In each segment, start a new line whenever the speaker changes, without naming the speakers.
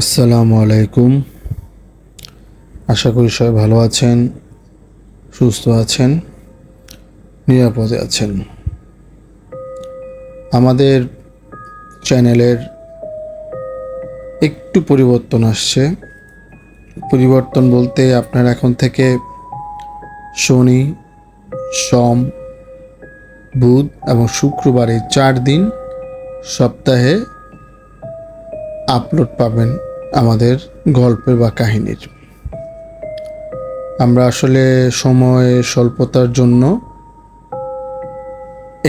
আসসালামু আলাইকুম। আশা করি সবাই ভালো আছেন, সুস্থ আছেন, নিরাপদে আছেন। আমাদের চ্যানেলের একটু পরিবর্তন আসছে। পরিবর্তন বলতে আপনার এখন থেকে শনি, সোম, বুধ এবং শুক্রবারে 4 দিন সপ্তাহে আপলোড পাবেন আমাদের গল্পের বা কাহিনীর। আমরা আসলে সময় স্বল্পতার জন্য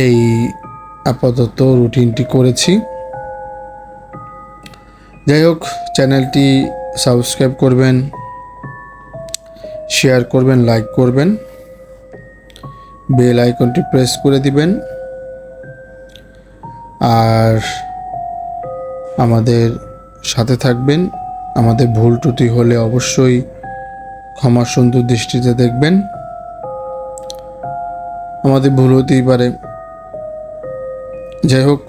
এই আপাতত রুটিনটি করেছি। যাই হোক, চ্যানেলটি সাবস্ক্রাইব করবেন, শেয়ার করবেন, লাইক করবেন, বেল আইকনটি প্রেস করে দিবেন। আর আমাদের সাথে থাকবেন। আমাদের ভুল ত্রুটি হলে অবশ্যই ক্ষমা সুন্দর দৃষ্টিতে দেখবেন। আমাদের ভুল হতেই পারে। যাই হোক,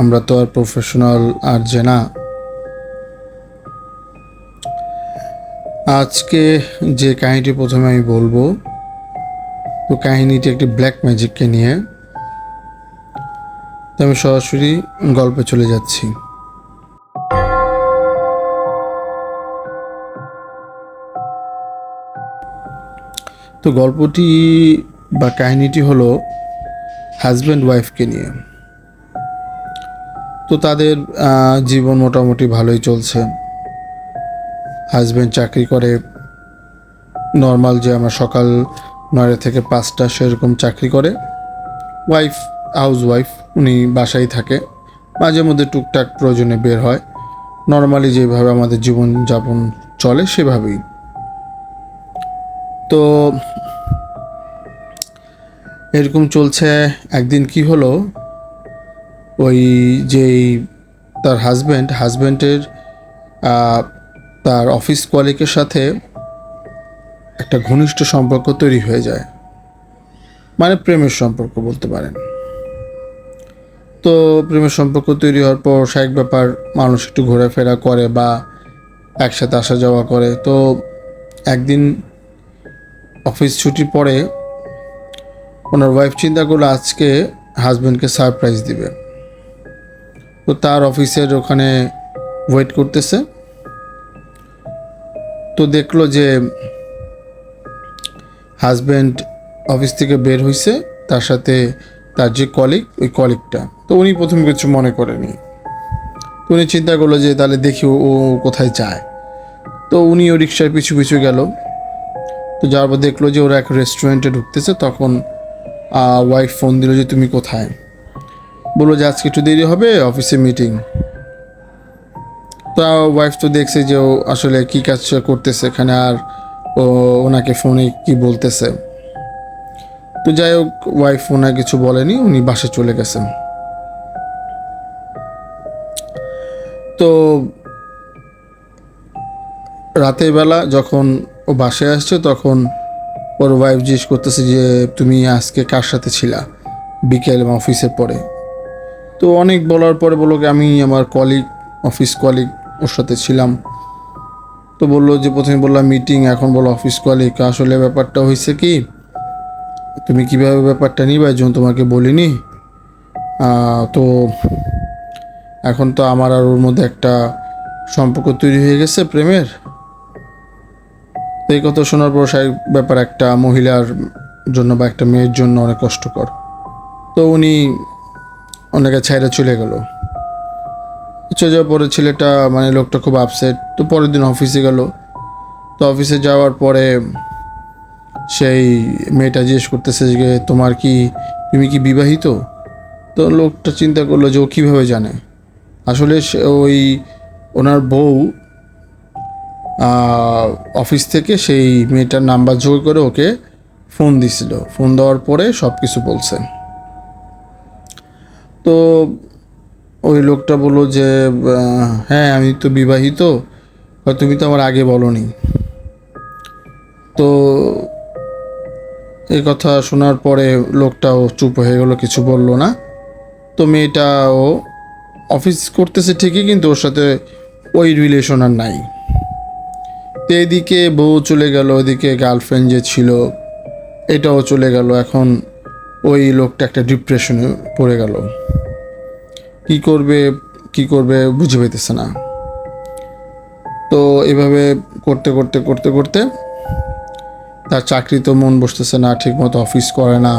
আমরা তো আর প্রফেশনাল আর যে না। আজকে যে কাহিনীটি প্রথমে আমি বলবো, তো কাহিনীটি একটি ব্ল্যাক ম্যাজিককে নিয়ে। তো আমি সরাসরি গল্পে চলে যাচ্ছি। তো গল্পটি বা কাহিনীটি হলো হাজব্যান্ড ওয়াইফকে নিয়ে। তো তাদের জীবন মোটামুটি ভালোই চলছে। হাজব্যান্ড চাকরি করে, নর্মাল যে আমরা সকাল 9 থেকে 5টা সেরকম চাকরি করে। ওয়াইফ হাউস ওয়াইফ, উনি বাসায় থাকে, মাঝে মধ্যে টুকটাক প্রয়োজনে বের হয়। নর্মালি যেভাবে আমাদের জীবনযাপন চলে সেভাবেই। তো এরকম চলছে। একদিন কি হলো, ওই যেই তার হাজব্যান্ডের তার অফিস কলিগের সাথে একটা ঘনিষ্ঠ সম্পর্ক তৈরি হয়ে যায়, মানে প্রেমের সম্পর্ক বলতে পারেন। তো প্রেমের সম্পর্ক তৈরি হওয়ার পর স্বাভাবিক ব্যাপার, মানুষ একটু ঘোরাফেরা করে বা একসাথে আসা যাওয়া করে। তো একদিন অফিস ছুটির পরে ওনার ওয়াইফ চিন্তা করলো আজকে হাজব্যান্ডকে সারপ্রাইজ দিবে। তো তার অফিসের ওখানে ওয়েট করতেছে। তো দেখলো যে হাজব্যান্ড অফিস থেকে বের হয়েছে, তার সাথে তার যে কলিগ, ওই কলিগটা। তো উনি প্রথমে কিছু মনে করেনি। তো উনি চিন্তা করলো যে তাহলে দেখি ও কোথায় যায়। তো উনিও রিক্সার পিছু পিছু গেল। তো যাওয়ার পর দেখলো যে ওরা এক রেস্টুরেন্টে ঢুকতেছে। তখন ওয়াইফ ফোন দিল যে তুমি কোথায়। বললো যে আজকে একটু দেরি হবে, অফিসে মিটিং। তো ওয়াইফ তো দেখছে যে ও আসলে কী কাজ করতেছে এখানে, আর ও ওনাকে ফোনে কি বলতেছে। তো যাই হোক, ওয়াইফ ওনাকে কিছু বলেনি, উনি বাসে চলে গেছেন। তো রাতের বেলা যখন ও বাসায় আসছে, তখন ওর ওয়াইফ জিজ্ঞেস করতেছে যে তুমি আজকে কার সাথে ছিলা বিকেল অফিসের পরে। তো অনেক বলার পরে বললো কি আমি আমার অফিস কলিগ ওর সাথে ছিলাম। তো বললো যে প্রথমে বললাম মিটিং, এখন বলো অফিস কলিগ। আসলে ব্যাপারটা হয়েছে কি, তুমি কীভাবে ব্যাপারটা নিবা, যখন তোমাকে বলিনি। তো এখন তো আমার আর ওর মধ্যে একটা সম্পর্ক তৈরি হয়ে গেছে প্রেমের। এই কথা শোনার পর সেই ব্যাপার একটা মহিলার জন্য বা একটা মেয়ের জন্য অনেক কষ্টকর। তো উনি অনেকে ছাইরা চলে গেল। চলে যাওয়ার পরে ছেলেটা, মানে লোকটা খুব আপসেট। তো পরের দিন অফিসে গেল। তো অফিসে যাওয়ার পরে সেই মেয়েটা জিজ্ঞেস করতেছে যে তুমি কি বিবাহিত। তো লোকটা চিন্তা করলো যে ও কীভাবে জানে। আসলে ওই ওনার বউ অফিস থেকে সেই মেয়েটার নাম্বার জোগাড় করে ওকে ফোন দিছিল। ফোন দেওয়ার পরে সব কিছু বলছে। তো ওই লোকটা বললো যে হ্যাঁ আমি তো বিবাহিত, তুমি তো আমার আগে বলোনি। তো এই কথা শোনার পরে লোকটাও চুপ হয়ে গেলো, কিছু বলল না। তো মেয়েটাও অফিস করতেছে ঠিকই, কিন্তু ওর সাথে ওই রিলেশন আর নাই। তো এদিকে বউ চলে গেল, ওদিকে গার্লফ্রেন্ড যে ছিল এটাও চলে গেল। এখন ওই লোকটা একটা ডিপ্রেশনে পড়ে গেল। কি করবে কি করবে বুঝে পেতেছে না। তো এভাবে করতে করতে করতে করতে তার চাকরি তো মন বসতেছে না, ঠিকমতো অফিস করে না।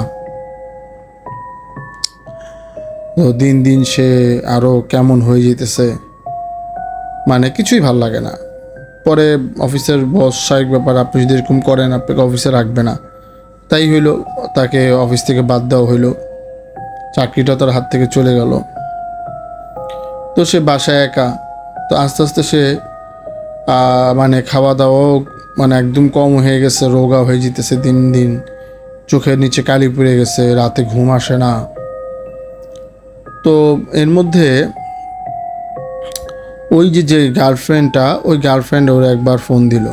তো দিন দিন সে আরও কেমন হয়ে যেতেছে, মানে কিছুই ভাল লাগে না। পরে অফিসের বস স্বাভাবিক ব্যাপার, আপনি যদি এরকম করেন আপনাকে অফিসে রাখবে না। তাই হইলো, তাকে অফিস থেকে বাদ দেওয়া হইলো, চাকরিটা তার হাত থেকে চলে গেল। তো সে বাসায় একা। তো আস্তে আস্তে সে মানে খাওয়া দাওয়াও মানে একদম কম হয়ে গেছে, রোগা হয়ে যেতেছে দিন দিন, চোখের নিচে কালি পড়ে গেছে, রাতে ঘুম আসে না। তো এর মধ্যে ওই যে গার্লফ্রেন্ডটা, ওই গার্লফ্রেন্ড ওর একবার ফোন দিল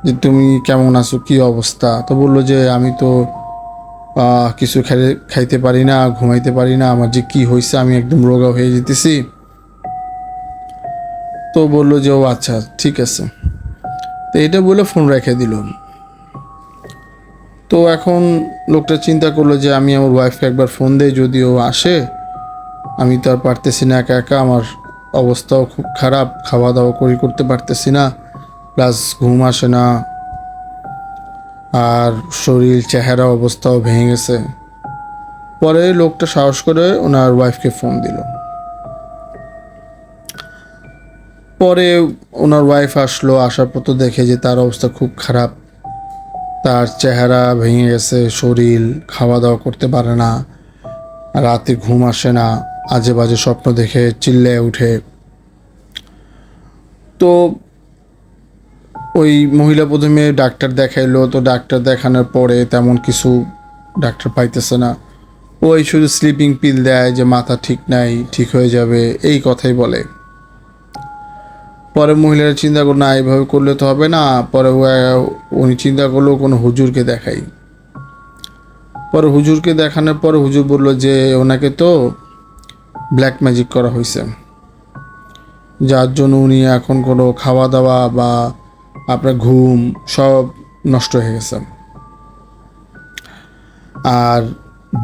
যে তুমি কেমন আছো, কী অবস্থা। তো বললো যে আমি তো কিছু খাইতে পারি না, ঘুমাইতে পারি না, আমার যে কি হয়েছে, আমি একদম রোগা হয়ে যেতেছি। তো বললো যে ও আচ্ছা ঠিক আছে। তো এটা বলে ফোন রেখে দিল। তো এখন লোকটা চিন্তা করলো যে আমি আমার ওয়াইফকে একবার ফোন দেই, যদি ও আসে। আমি তো আর পারতেছি না একা একা, আমার অবস্থাও খুব খারাপ, খাওয়া দাওয়া করতে পারতেছি না, প্লাস ঘুম আসে না, আর শরীর চেহারা অবস্থাও ভেঙে গেছে। পরে লোকটা সাহস করে ওনার ওয়াইফকে ফোন দিল। পরে ওনার ওয়াইফ আসলো, আসার পর তো দেখে যে তার অবস্থা খুব খারাপ, তার চেহারা ভেঙে গেছে, শরীর, খাওয়া দাওয়া করতে পারে না, রাতে ঘুম আসে না, আজে বাজে স্বপ্ন দেখে চিল্লে উঠে। তো ওই মহিলা প্রথমে ডাক্তার দেখাইলো। তো ডাক্তার দেখানোর পরে তেমন কিছু ডাক্তার পাইতেছে না। ওই শুধু স্লিপিং পিল দেয় যে মাথা ঠিক নাই, ঠিক হয়ে যাবে, এই কথাই বলে। পরে মহিলারা চিন্তা করলো না, এইভাবে করলে তো হবে না। পরে উনি চিন্তা করলো কোনো হুজুরকে দেখাই। পরে হুজুরকে দেখানোর পর হুজুর বলল যে ওনাকে তো ব্ল্যাক ম্যাজিক করা হয়েছে, যার জন্য উনি এখন কোনো খাওয়া দাওয়া বা আপনার ঘুম সব নষ্ট হয়ে গেছে। আর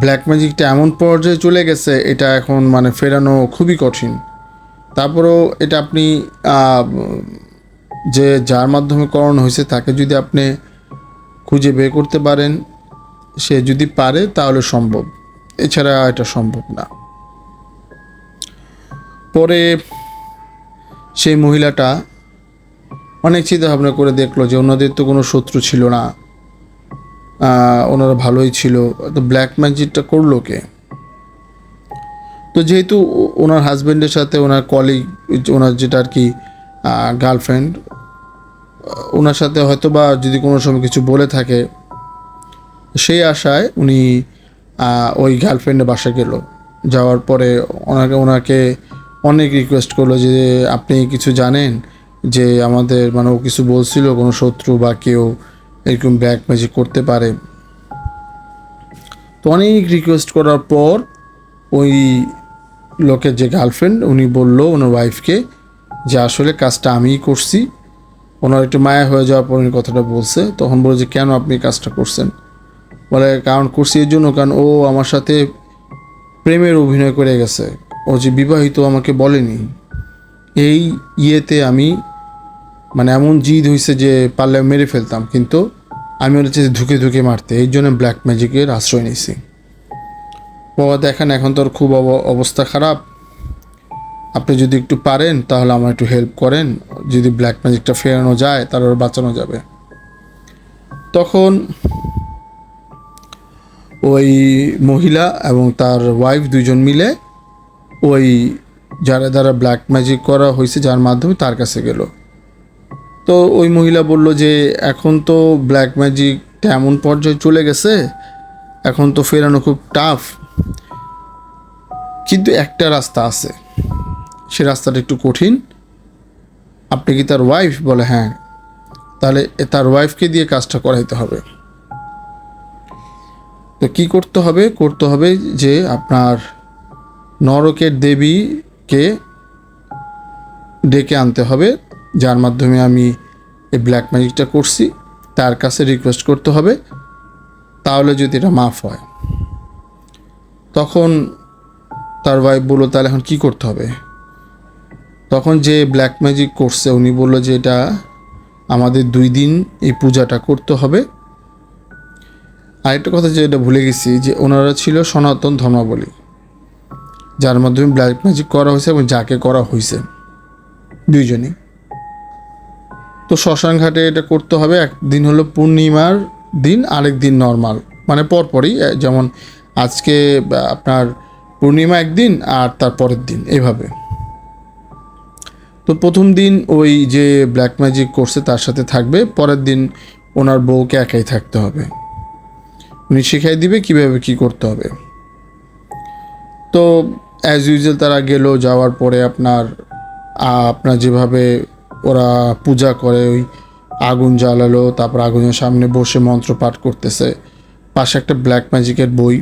ব্ল্যাক ম্যাজিকটা এমন পর্যায়ে চলে গেছে, এটা এখন মানে ফেরানো খুবই কঠিন। তারপরেও এটা আপনি যে যার মাধ্যমে করানো হয়েছে তাকে যদি আপনি খুঁজে বের করতে পারেন, সে যদি পারে তাহলে সম্ভব, এছাড়া এটা সম্ভব না। পরে সেই মহিলাটা অনেক চিন্তা ভাবনা করে দেখলো যে ওনাদের তো কোনো শত্রু ছিল না, ওনারা ভালোই ছিল, তো ব্ল্যাক ম্যাজিকটা করলো কে? তো যেহেতু ওনার হাজব্যান্ডের সাথে ওনার কলিগ, ওনার যেটা আর কি গার্লফ্রেন্ড, ওনার সাথে হয়তো বা যদি কোনো সময় কিছু বলে থাকে, সেই আশায় উনি ওই গার্লফ্রেন্ডের বাসা গেল। যাওয়ার পরে ওনাকে অনেক রিকোয়েস্ট করলো যে আপনি কিছু জানেন যে আমাদের মানে ও কিছু বলছিল কোনো শত্রু বা কেউ এরকম ব্ল্যাক ম্যাজিক করতে পারে। তো অনেক রিকোয়েস্ট করার পর ওই লোকের যে গার্লফ্রেন্ড, উনি বললো ওনার ওয়াইফকে যে আসলে কাজটা আমিই করছি। ওনার একটু মায়া হয়ে যাওয়ার পর উনি কথাটা বলছে, তখন বলে যে কেন আপনি কাজটা করছেন? বলে কারণ করছি এর জন্য, কারণ ও আমার সাথে প্রেমের অভিনয় করে গেছে, ও যে বিবাহিত আমাকে বলেনি। এই ইয়েতে আমি মানে এমন জিদ হয়েছে যে পারলে মেরে ফেলতাম, কিন্তু আমি ওর চেয়ে ধুকে ধুকে মারতে, এই জন্য ব্ল্যাক ম্যাজিকের আশ্রয় নিয়েছি। বাবা দেখেন এখন তোর খুব অবস্থা খারাপ, আপনি যদি একটু পারেন তাহলে আমার একটু হেল্প করেন, যদি ব্ল্যাক ম্যাজিকটা ফেরানো যায় তাহলে ওর বাঁচানো যাবে। তখন ওই মহিলা এবং তার ওয়াইফ দুইজন মিলে ওই যারা যারা ব্ল্যাক ম্যাজিক করা হয়েছে যার মাধ্যমে তার কাছে গেল। তো ওই মহিলা বলল যে এখন তো ব্ল্যাক ম্যাজিকটা এমন পর্যায়ে চলে গেছে, এখন তো ফেরানো খুব টাফ, কিন্তু একটা রাস্তা আছে, সে রাস্তাটা একটু কঠিন। আপনি কি তার ওয়াইফ? বলে হ্যাঁ। তাহলে তার ওয়াইফকে দিয়ে কাজটা করাইতে হবে। তো কী করতে হবে? করতে হবে যে আপনার নরকের দেবীকে ডেকে আনতে হবে, যার মাধ্যমে আমি এই ব্ল্যাক ম্যাজিকটা করছি তার কাছে রিকোয়েস্ট করতে হবে, তাহলে যদি এটা মাফ হয়। তখন তার ওয়াইফ বললো তাহলে এখন কী করতে হবে। তখন যে ব্ল্যাক ম্যাজিক করছে উনি বললো যে এটা আমাদের 2 দিন এই পূজাটা করতে হবে। আরেকটা কথা যেটা ভুলে গেছি, যে ওনারা ছিল সনাতন ধর্মাবলী, যার মাধ্যমে ব্ল্যাক ম্যাজিক করা হয়েছে এবং যাকে করা হয়েছে দুইজনই। তো শ্মশান ঘাটে এটা করতে হবে। একদিন হলো পূর্ণিমার দিন, আরেক দিন নর্মাল, মানে পরপরই, যেমন আজকে আপনার পূর্ণিমা একদিন আর তার পরের দিন এভাবে। তো প্রথম দিন ওই যে ব্ল্যাক ম্যাজিক করছে তার সাথে থাকবে, পরের দিন ওনার বউকে একাই থাকতে হবে, উনি শিখাই দিবে কীভাবে কী করতে হবে। তো অ্যাজ ইউজুয়াল তারা গেল, যাওয়ার পরে আপনার যেভাবে ওরা পূজা করে, ওই আগুন জ্বালালো, তারপর আগুনের সামনে বসে মন্ত্র পাঠ করতেছে, পাশে একটা ব্ল্যাক ম্যাজিকের বই।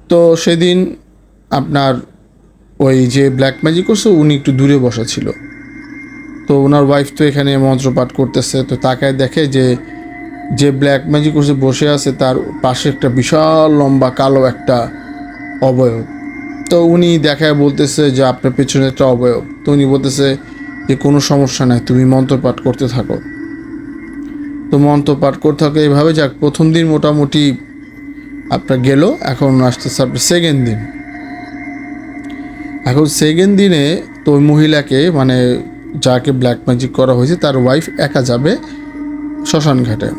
তো সেদিন আপনার ওই যে ব্ল্যাক ম্যাজিক করছে উনি একটু দূরে বসা ছিল। তো ওনার ওয়াইফ তো এখানে মন্ত্র পাঠ করতেছে, তো তাকায় দেখে যে ব্ল্যাক ম্যাজিক করছে বসে আছে, তার পাশে একটা বিশাল লম্বা কালো একটা অবয়ব। তো উনি দেখায় বলতেছে যে আপনার পেছনে একটা অবয়ব। তো উনি বলতেছে যে কোনো সমস্যা নাই, তুমি মন্ত্র পাঠ করতে থাকো। তো মন্ত্র পাঠ করতে থাকো এইভাবে। যাক, প্রথম দিন মোটামুটি আপনার গেল। এখন আসতেছে আপনার সেকেন্ড দিন। এখন সেকেন্ড দিনে তো ওই মহিলাকে, মানে যাকে ব্ল্যাক ম্যাজিক করা হয়েছে তার ওয়াইফ একা যাবে শ্মশান ঘাটে।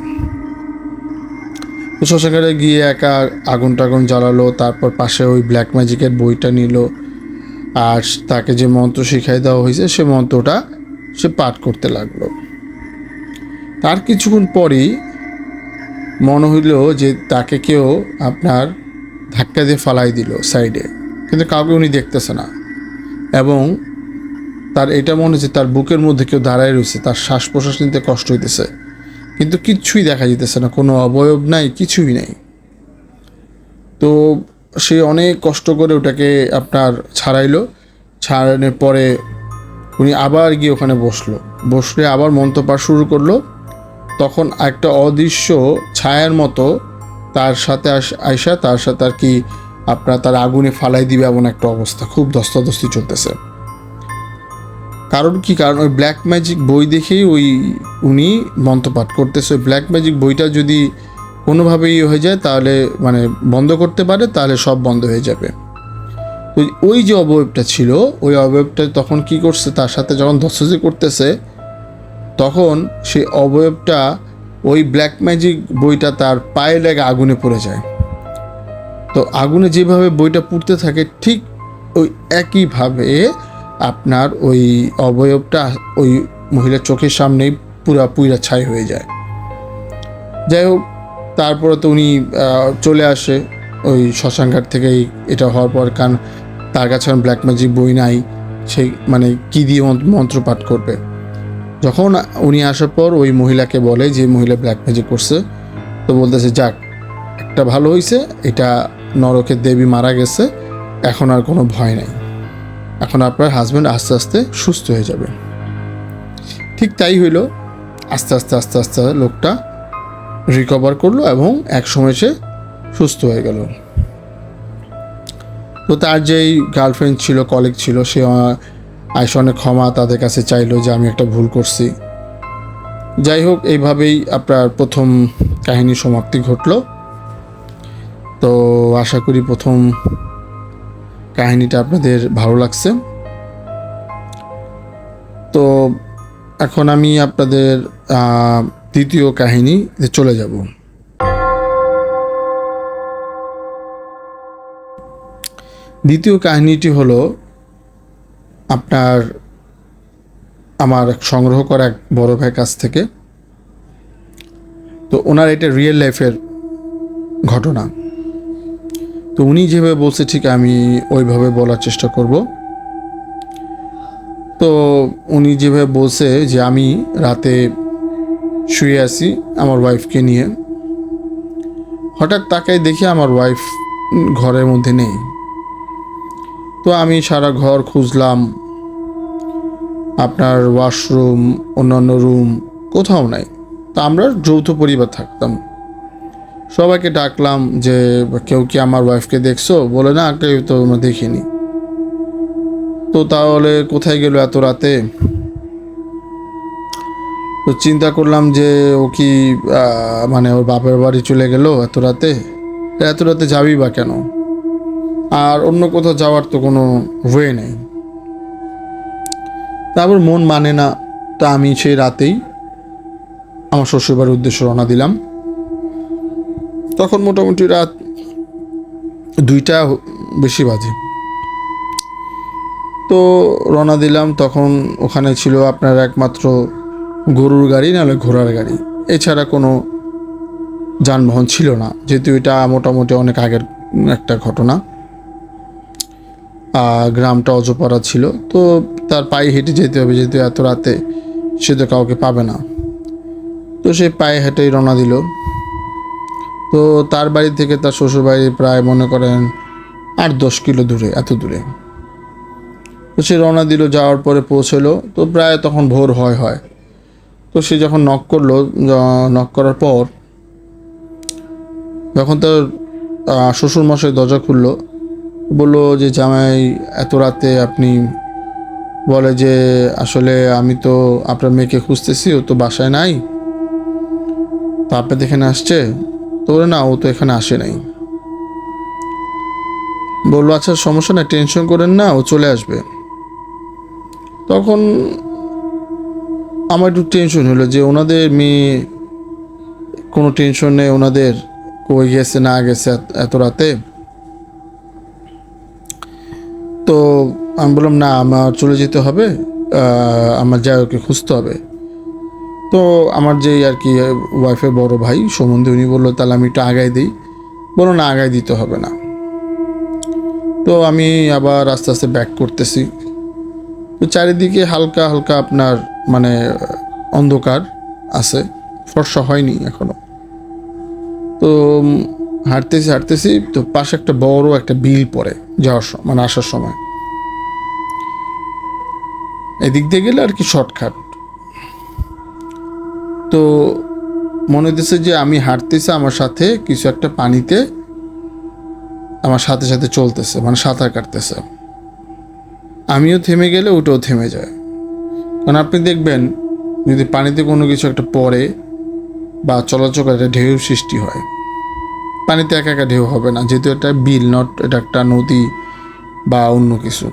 তো শ্মশান ঘাটে গিয়ে একা আগুন টাগুন জ্বালালো, তারপর পাশে ওই ব্ল্যাক ম্যাজিকের বইটা নিল, আর তাকে যে মন্ত্র শিখাই দেওয়া হয়েছে সে মন্ত্রটা সে পাঠ করতে লাগলো। তার কিছুক্ষণ পরই মনে হইল যে তাকে কেউ আপনার ধাক্কা দিয়ে ফালাই দিল সাইডে, কিন্তু কাউকে উনি দেখতেছে না। এবং তার এটা মনে হচ্ছে তার বুকের মধ্যে কেউ দাঁড়ায় রয়েছে, তার শ্বাস প্রশ্বাস নিতে কষ্ট হইতেছে, কিন্তু কিচ্ছুই দেখা যেতেছে না, কোনো অবয়ব নাই, কিছুই নাই। তো সে অনেক কষ্ট করে ওটাকে আপনার ছাড়ানোর পরে উনি আবার গিয়ে ওখানে বসলে আবার মন্ত্রপাঠ শুরু করলো। তখন একটা অদৃশ্য ছায়ার মতো তার সাথে আইসা তার সাথে আর কি আপনার তার আগুনে ফালাই দিবে এমন একটা অবস্থা, খুব ধস্তাধস্তি চলতেছে। কারণ ওই ব্ল্যাক ম্যাজিক বই দেখেই উনি মন্ত্রপাঠ করতেছে। ওই ব্ল্যাক ম্যাজিক বইটা যদি কোনোভাবেই হয়ে যায়, তাহলে মানে বন্ধ করতে পারে, তাহলে সব বন্ধ হয়ে যাবে। তো ওই যে অবয়বটা ছিল, ওই অবয়বটা তখন কি করছে, তার সাথে যখন ধস্তাধস্তি করতেছে তখন সেই অবয়বটা ওই ব্ল্যাক ম্যাজিক বইটা তার পায়ে লেগে আগুনে পড়ে যায়। তো আগুনে যেভাবে বইটা পুড়তে থাকে ঠিক ওই একইভাবে আপনার ওই অবয়বটা ওই মহিলার চোখের সামনেই পুরা ছাই হয়ে যায়। যাই হোক, তারপরে তো উনি চলে আসে ওই শ্মশানঘাট থেকে। এটা হওয়ার পর, কারণ তার কাছে ব্ল্যাক ম্যাজিক বই নাই, সেই মানে কী দিয়ে মন্ত্র পাঠ করবে। যখন উনি আসার পর ওই মহিলাকে বলে, যে মহিলা ব্ল্যাক ম্যাজিক করছে, তো বলতেছে যাক একটা ভালো হয়েছে, এটা নরকের দেবী মারা গেছে, এখন আর কোনো ভয় নাই, এখন আপনার হাজব্যান্ড আস্তে আস্তে সুস্থ হয়ে যাবে। ঠিক তাই হইল। আস্তে আস্তে লোকটা রিকভার করলো এবং এক সময় সে সুস্থ হয়ে গেল। তো তার যেই গার্লফ্রেন্ড ছিল, কলিগ ছিল, সে আইসা অনেক ক্ষমা তাদের কাছে চাইলো যে আমি একটা ভুল করছি। যাই হোক, এইভাবেই আপনার প্রথম কাহিনীর সমাপ্তি ঘটল। তো আশা করি প্রথম কাহিনীটা আপনাদের ভালো লাগছে। তো এখন আমি আপনাদের দ্বিতীয় কাহিনীতে চলে যাব। দ্বিতীয় কাহিনীটি হলো আপনার আমার সংগ্রহ করা এক বড় ভাইয়ের কাছ থেকে। তো ওনার এটা রিয়েল লাইফের ঘটনা। তো উনি যেভাবে বলছে ঠিক আমি ওইভাবে বলার চেষ্টা করব। তো উনি যেভাবে বলছে যে আমি রাতে শুয়ে আছি আমার ওয়াইফকে নিয়ে, হঠাৎ তাকাই দেখি আমার ওয়াইফ ঘরের মধ্যে নেই। তো আমি সারা ঘর খুঁজলাম, আপনার ওয়াশরুম, অন্যান্য রুম কোথাও নাই। তো আমরা যৌথ পরিবার থাকতাম। সবাইকে ডাকলাম যে কেউ কি আমার ওয়াইফকে দেখছো? বলে না, কেউ তো আমরা দেখিনি। তো তাহলে কোথায় গেল এত রাতে? তো চিন্তা করলাম যে ও কি মানে ওর বাপের বাড়ি চলে গেল এত রাতে। এত রাতে যাবি বা কেন? আর অন্য কোথাও যাওয়ার তো কোনো ওয়ে নেই। তারপর মন মানে না, তা আমি সেই রাতেই আমার শ্বশুরবাড়ির উদ্দেশ্যে রওনা দিলাম। তখন মোটামুটি রাত 2টা বেশি বাজে। তো রওনা দিলাম। তখন ওখানে ছিল আপনার একমাত্র গরুর গাড়ি, নাহলে ঘোড়ার গাড়ি, এছাড়া কোনো যানবাহন ছিল না, যেহেতু এটা মোটামুটি অনেক আগের একটা ঘটনা। গ্রামটা অজপাড়া ছিল, তো তার পায়ে হেঁটে যেতে হবে, যেহেতু এত রাতে সে তো কাউকে পাবে না। তো সে পায়ে হেঁটেই রওনা দিল। তো তার বাড়ি থেকে তার শ্বশুর বাড়ি প্রায় মনে করেন 8-10 কিলো দূরে, এত দূরে। তো সে রওনা দিল, যাওয়ার পরে পৌঁছলো। তো প্রায় তখন ভোর হয়। তো সে যখন নক করলো, নক করার পর যখন তার শ্বশুরমশাই দরজা খুললো, বললো যে জামাই এত রাতে আপনি? বলে যে আসলে আমি তো আপনার মেয়েকে খুঁজতেছি, ও তো বাসায় নাই, তো আপনাদের এখানে আসছে? তো বলে না, ও তো এখানে আসে নাই। বললো আচ্ছা সমস্যা নাই, টেনশন করেন না, ও চলে আসবে। তখন আমার একটু টেনশন হলো যে ওনাদের মেয়ে, কোনো টেনশন নেই ওনাদের, কই গেছে না গেছে এত রাতে। তো আমি বললাম না, আমার চলে যেতে হবে, আমার যাই ওকে খুঁজতে হবে। তো আমার যেই আর কি ওয়াইফের বড় ভাই সম্বন্ধে, উনি বললো তাহলে আমি একটু আগায় দিই। বলো না, আগায় দিতে হবে না। তো আমি আবার আস্তে আস্তে ব্যাক করতেছি। তো চারিদিকে হালকা হালকা আপনার মানে অন্ধকার আছে, ফর্সা হয়নি এখনো। তো হাঁটতেছি, তো পাশে একটা বড় একটা বিল পড়ে যাওয়ার মানে আসার সময়। এদিক দিয়ে গেলে আর কি শর্টকাট। তো মনে হইতেছে যে আমি হাঁটতেছি, আমার সাথে কিছু একটা পানিতে আমার সাথে সাথে চলতেছে, মানে সাঁতার কাটতেছে। আমিও থেমে গেলে ওটাও থেমে যায়। কারণ আপনি দেখবেন, যদি পানিতে কোনো কিছু একটা পড়ে বা চলাচল করে, একটা ঢেউ সৃষ্টি হয়। পানিতে একা একা ঢেউ হবে না, যেহেতু এটা বিল নট, এটা একটা নদী বা অন্য কিছু।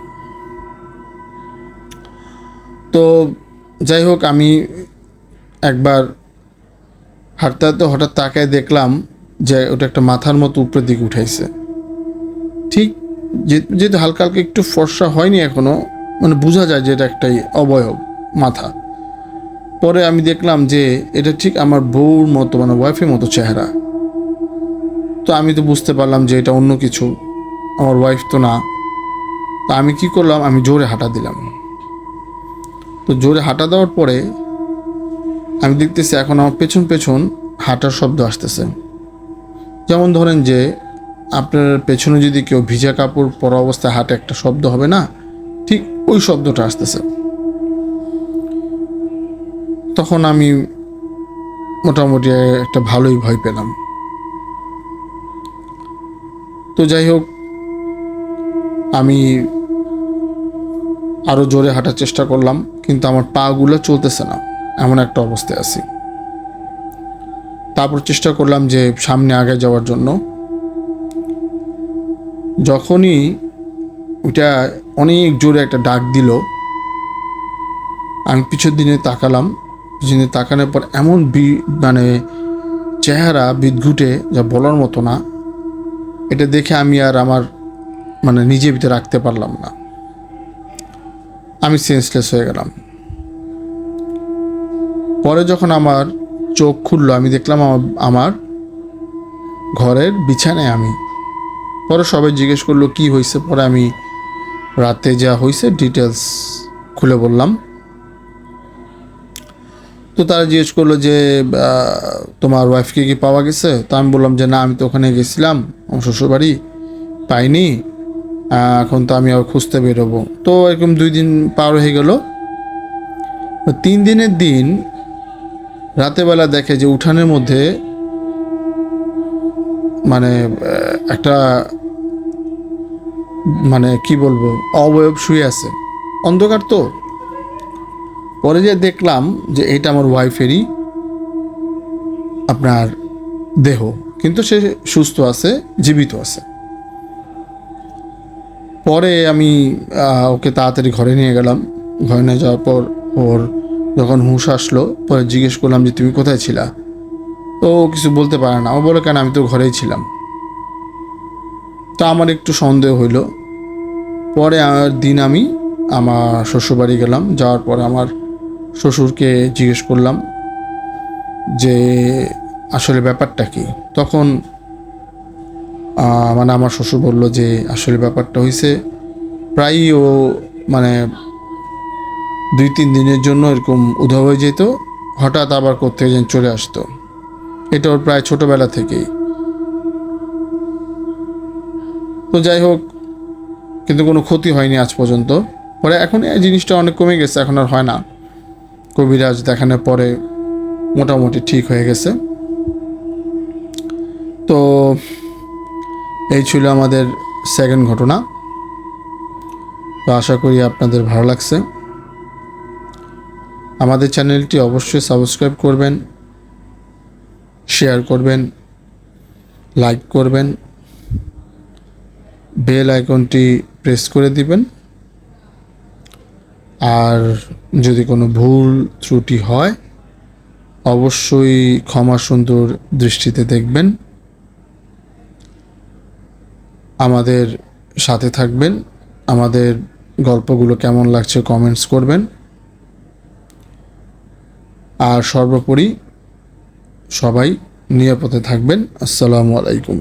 তো যাই হোক, আমি একবার হাঁটতে হাঁটতে হঠাৎ তাকায় দেখলাম যে ওটা একটা মাথার মতো উপরের দিকে উঠাইছে। ঠিক যেহেতু হালকা হালকা একটু ফর্সা হয়নি এখনো, মানে বোঝা যায় যে এটা একটাই অবয়ব, মাথা। পরে আমি দেখলাম যে এটা ঠিক আমার বউর মতো, মানে ওয়াইফের মতো চেহারা। তো আমি তো বুঝতে পারলাম যে এটা অন্য কিছু, আমার ওয়াইফ তো না। তো আমি কি করলাম, আমি জোরে হাঁটা দিলাম। তো জোরে হাঁটা দেওয়ার পরে আমি দেখতেছি এখন আমার পেছন পেছন হাঁটার শব্দ আসতেছে। যেমন ধরেন যে আপনার পেছনে যদি কেউ ভিজা কাপড় পরা অবস্থায় হাঁটে, একটা শব্দ হবে না, ঠিক ওই শব্দটা আসতেছে। তখন আমি মোটামুটি একটা ভালোই ভয় পেলাম। তো যাই হোক, আমি আরও জোরে হাঁটার চেষ্টা করলাম, কিন্তু আমার পাগুলো চলতেছে না, এমন একটা অবস্থায় আছি। তারপর চেষ্টা করলাম যে সামনে আগে যাওয়ার জন্য। যখনই ওটা অনেক জোরে একটা ডাক দিল, আমি পিছন দিনে তাকালাম। পিছনে তাকানোর পর এমন মানে চেহারা বিদঘুটে, যা বলার মতো না। এটা দেখে আমি আর আমার মানে নিজে ভিতরে রাখতে পারলাম না, আমি সেন্সলেস হয়ে গেলাম। পরে যখন আমার চোখ খুললো, আমি দেখলাম আমার ঘরের বিছানায় আমি। পরে সবাই জিজ্ঞেস করলো কি হয়েছে। পরে আমি রাতে যা হয়েছে ডিটেলস খুলে বললাম। তো তারা জিজ্ঞেস করলো যে তোমার ওয়াইফকে কি পাওয়া গেছে? তো আমি বললাম যে না, আমি তো ওখানে গেছিলাম, আমার শ্বশুরবাড়ি, পাইনি। এখন তো আমি আর খুঁজতে বেরোবো। তো এরকম 2 দিন পার হয়ে গেল। 3 দিনের দিন রাতেবেলা দেখে যে উঠানের মধ্যে মানে একটা মানে কি বলবো অবয়ব শুয়ে আছে, অন্ধকার তো। পরে যে দেখলাম যে এটা আমার ওয়াইফেরই আপনার দেহ, কিন্তু সে সুস্থ আছে, জীবিত আছে। পরে আমি ওকে তাড়াতাড়ি ঘরে নিয়ে গেলাম। ঘরে নিয়ে যাওয়ার পর ওর যখন হুঁশ আসলো, পরে জিজ্ঞেস করলাম যে তুমি কোথায় ছিলা। তো ও কিছু বলতে পারে না। ও বলে কেন, আমি তো ঘরেই ছিলাম। তো আমার একটু সন্দেহ হইল। পরে আর দিন আমি আমার শ্বশুরবাড়ি গেলাম। যাওয়ার পর আমার শ্বশুরকে জিজ্ঞেস করলাম যে আসলে ব্যাপারটা কি। তখন মানে আমার শ্বশুর বলল যে আসলে ব্যাপারটা হয়েছে, প্রায়ই ও মানে 2-3 দিনের জন্য এরকম উধাও হয়ে যেত, হঠাৎ আবার কোত্থেকে যেন চলে আসতো। এটা ওর প্রায় ছোটোবেলা থেকেই। তো যাই হোক, কিন্তু কোনো ক্ষতি হয়নি আজ পর্যন্ত। পরে এখন এই জিনিসটা অনেক কমে গেছে, এখন আর হয় না। কবিরাজ দেখানোর পরে মোটামুটি ঠিক হয়ে গেছে। তো এই ছিল আমাদের সেকেন্ড ঘটনা। তো আশা করি আপনাদের ভালো লাগছে। আমাদের চ্যানেলটি অবশ্যই সাবস্ক্রাইব করবেন, শেয়ার করবেন, লাইক করবেন, বেল আইকনটি প্রেস করে দিবেন। আর যদি কোনো ভুল ত্রুটি হয় অবশ্যই ক্ষমা সুন্দর দৃষ্টিতে দেখবেন। আমাদের সাথে থাকবেন। আমাদের গল্পগুলো কেমন লাগছে কমেন্টস করবেন। আর সর্বোপরি সবাই নিরাপদে থাকবেন। আসসালামু আলাইকুম।